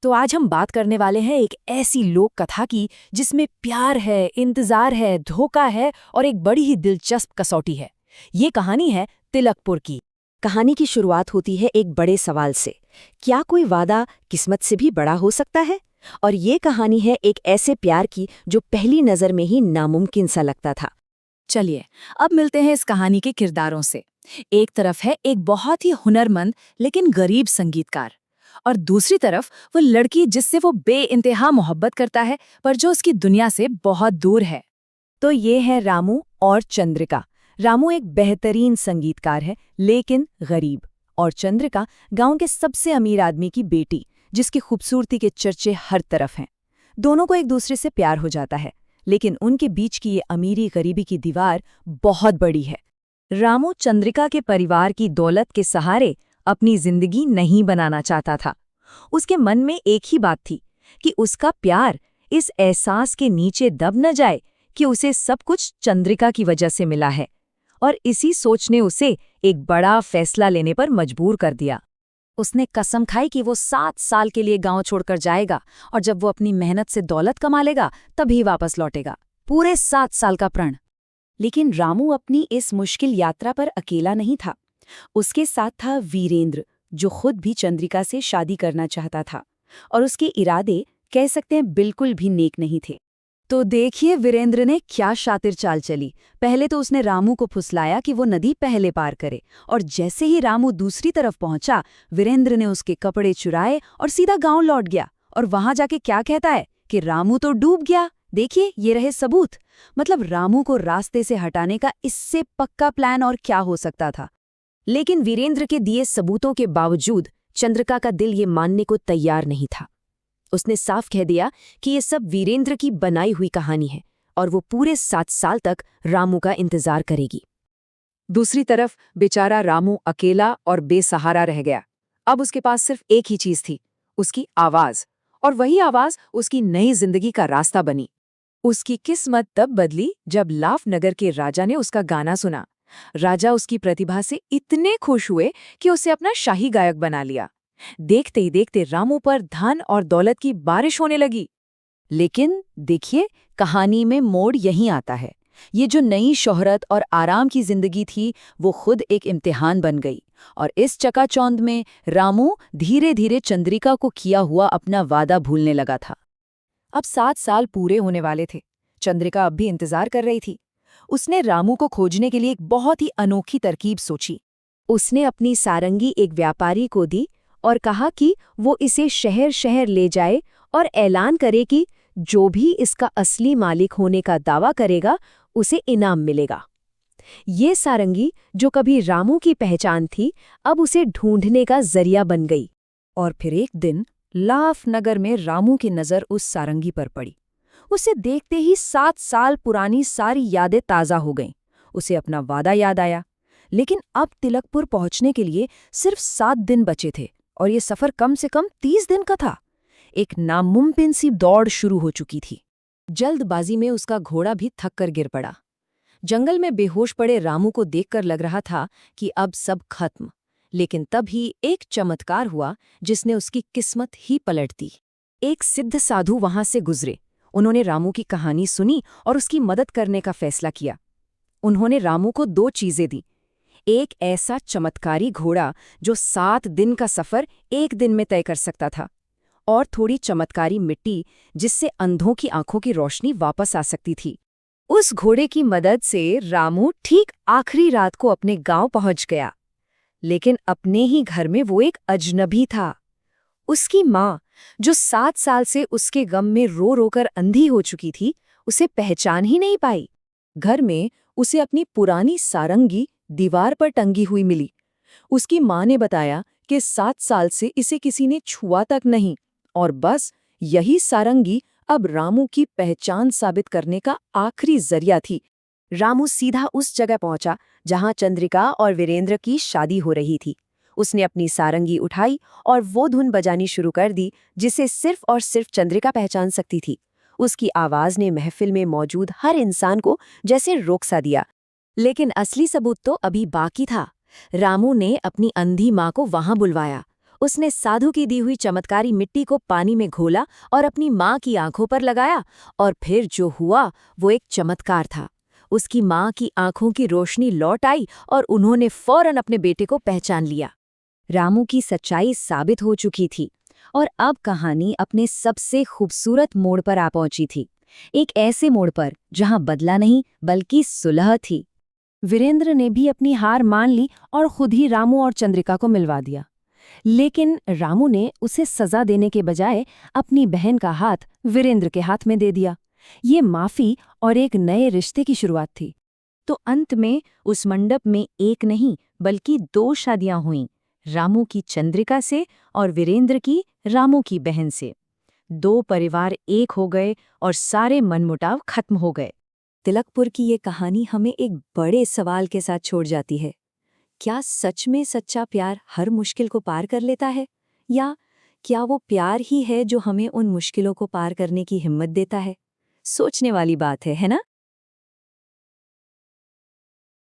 तो आज हम बात करने वाले हैं एक ऐसी लोक कथा की जिसमें प्यार है, इंतजार है, धोखा है और एक बड़ी ही दिलचस्प कसौटी है। ये कहानी है तिलकपुर की। कहानी की शुरुआत होती है एक बड़े सवाल से, क्या कोई वादा किस्मत से भी बड़ा हो सकता है? और ये कहानी है एक ऐसे प्यार की जो पहली नज़र में ही नामुमकिन सा लगता था। चलिए अब मिलते हैं इस कहानी के किरदारों से। एक तरफ है एक बहुत ही हुनरमंद लेकिन गरीब संगीतकार, और दूसरी तरफ वो लड़की जिससे वो बेइंतहा मोहब्बत करता है पर जो उसकी दुनिया से बहुत दूर है। तो ये है रामू और चंद्रिका। रामू एक बेहतरीन संगीतकार है लेकिन गरीब, और चंद्रिका गांव के सबसे अमीर आदमी की बेटी जिसकी खूबसूरती के चर्चे हर तरफ हैं। दोनों को एक दूसरे से प्यार हो जाता है, लेकिन उनके बीच की ये अमीरी गरीबी की दीवार बहुत बड़ी है। रामू चंद्रिका के परिवार की दौलत के सहारे अपनी जिंदगी नहीं बनाना चाहता था। उसके मन में एक ही बात थी कि उसका प्यार इस एहसास के नीचे दब न जाए कि उसे सब कुछ चंद्रिका की वजह से मिला है, और इसी सोच ने उसे एक बड़ा फैसला लेने पर मजबूर कर दिया। उसने कसम खाई कि वो 7 साल के लिए गांव छोड़कर जाएगा, और जब वो अपनी मेहनत से दौलत कमा लेगा तभी वापस लौटेगा। पूरे 7 साल का प्रण। लेकिन रामू अपनी इस मुश्किल यात्रा पर अकेला नहीं था। उसके साथ था वीरेंद्र, जो खुद भी चंद्रिका से शादी करना चाहता था, और उसके इरादे कह सकते हैं बिल्कुल भी नेक नहीं थे। तो देखिए वीरेंद्र ने क्या शातिर चाल चली। पहले तो उसने रामू को फुसलाया कि वो नदी पहले पार करे, और जैसे ही रामू दूसरी तरफ पहुंचा, वीरेंद्र ने उसके कपड़े चुराए और सीधा गांव लौट गया। और वहां जाके क्या कहता है कि रामू तो डूब गया। देखिए ये रहे सबूत। मतलब रामू को रास्ते से हटाने का इससे पक्का प्लान और क्या हो सकता था। लेकिन वीरेंद्र के दिए सबूतों के बावजूद चंद्रिका का दिल ये मानने को तैयार नहीं था। उसने साफ कह दिया कि ये सब वीरेंद्र की बनाई हुई कहानी है, और वो पूरे 7 साल तक रामू का इंतजार करेगी। दूसरी तरफ बेचारा रामू अकेला और बेसहारा रह गया। अब उसके पास सिर्फ एक ही चीज थी, उसकी आवाज, और वही आवाज उसकी नई जिंदगी का रास्ता बनी। उसकी किस्मत तब बदली जब लाफनगर के राजा ने उसका गाना सुना। राजा उसकी प्रतिभा से इतने खुश हुए कि उसे अपना शाही गायक बना लिया। देखते ही देखते रामू पर धन और दौलत की बारिश होने लगी। लेकिन देखिए, कहानी में मोड़ यहीं आता है। ये जो नई शोहरत और आराम की जिंदगी थी, वो खुद एक इम्तिहान बन गई, और इस चकाचौंध में रामू धीरे धीरे चंद्रिका को किया हुआ अपना वादा भूलने लगा था। अब 7 साल पूरे होने वाले थे। चंद्रिका अब भी इंतजार कर रही थी। उसने रामू को खोजने के लिए एक बहुत ही अनोखी तरकीब सोची। उसने अपनी सारंगी एक व्यापारी को दी और कहा कि वो इसे शहर शहर ले जाए और ऐलान करे कि जो भी इसका असली मालिक होने का दावा करेगा उसे इनाम मिलेगा। ये सारंगी, जो कभी रामू की पहचान थी, अब उसे ढूंढने का जरिया बन गई। और फिर एक दिन लाफनगर में रामू की नज़र उस सारंगी पर पड़ी। उसे देखते ही 7 साल पुरानी सारी यादें ताज़ा हो गईं। उसे अपना वादा याद आया। लेकिन अब तिलकपुर पहुंचने के लिए सिर्फ 7 दिन बचे थे, और ये सफ़र कम से कम 30 दिन का था। एक नामुमकिन सी दौड़ शुरू हो चुकी थी। जल्दबाजी में उसका घोड़ा भी थक कर गिर पड़ा। जंगल में बेहोश पड़े रामू को देखकर लग रहा था कि अब सब खत्म। लेकिन तभी एक चमत्कार हुआ जिसने उसकी किस्मत ही पलट दी। एक सिद्ध साधु वहां से गुजरे। उन्होंने रामू की कहानी सुनी और उसकी मदद करने का फैसला किया। उन्होंने रामू को 2 चीजें दी। एक ऐसा चमत्कारी घोड़ा जो 7 दिन का सफर 1 दिन में तय कर सकता था, और थोड़ी चमत्कारी मिट्टी जिससे अंधों की आंखों की रोशनी वापस आ सकती थी। उस घोड़े की मदद से रामू ठीक आखिरी रात को अपने गांव पहुंच गया। लेकिन अपने ही घर में वो एक अजनबी था। उसकी माँ, जो 7 साल से उसके गम में रो रो कर अंधी हो चुकी थी, उसे पहचान ही नहीं पाई। घर में उसे अपनी पुरानी सारंगी दीवार पर टंगी हुई मिली। उसकी माँ ने बताया कि 7 साल से इसे किसी ने छुआ तक नहीं, और बस यही सारंगी अब रामू की पहचान साबित करने का आखिरी जरिया थी। रामू सीधा उस जगह पहुंचा जहां चंद्रिका और वीरेंद्र की शादी हो रही थी। उसने अपनी सारंगी उठाई और वो धुन बजानी शुरू कर दी जिसे सिर्फ और सिर्फ चंद्रिका पहचान सकती थी। उसकी आवाज ने महफिल में मौजूद हर इंसान को जैसे रोक सा दिया। लेकिन असली सबूत तो अभी बाकी था। रामू ने अपनी अंधी माँ को वहां बुलवाया। उसने साधु की दी हुई चमत्कारी मिट्टी को पानी में घोला और अपनी माँ की आंखों पर लगाया, और फिर जो हुआ वो एक चमत्कार था। उसकी माँ की आंखों की रोशनी लौट आई और उन्होंने फौरन अपने बेटे को पहचान लिया। रामू की सच्चाई साबित हो चुकी थी और अब कहानी अपने सबसे खूबसूरत मोड़ पर आ पहुंची थी। एक ऐसे मोड़ पर जहां बदला नहीं बल्कि सुलह थी। वीरेंद्र ने भी अपनी हार मान ली और खुद ही रामू और चंद्रिका को मिलवा दिया। लेकिन रामू ने उसे सजा देने के बजाय अपनी बहन का हाथ वीरेंद्र के हाथ में दे दिया। ये माफी और एक नए रिश्ते की शुरुआत थी। तो अंत में उस मंडप में एक नहीं बल्कि 2 शादियां हुईं, रामू की चंद्रिका से और वीरेंद्र की रामू की बहन से। 2 परिवार एक हो गए और सारे मनमुटाव खत्म हो गए। तिलकपुर की ये कहानी हमें एक बड़े सवाल के साथ छोड़ जाती है। क्या सच में सच्चा प्यार हर मुश्किल को पार कर लेता है, या क्या वो प्यार ही है जो हमें उन मुश्किलों को पार करने की हिम्मत देता है? सोचने वाली बात है ना?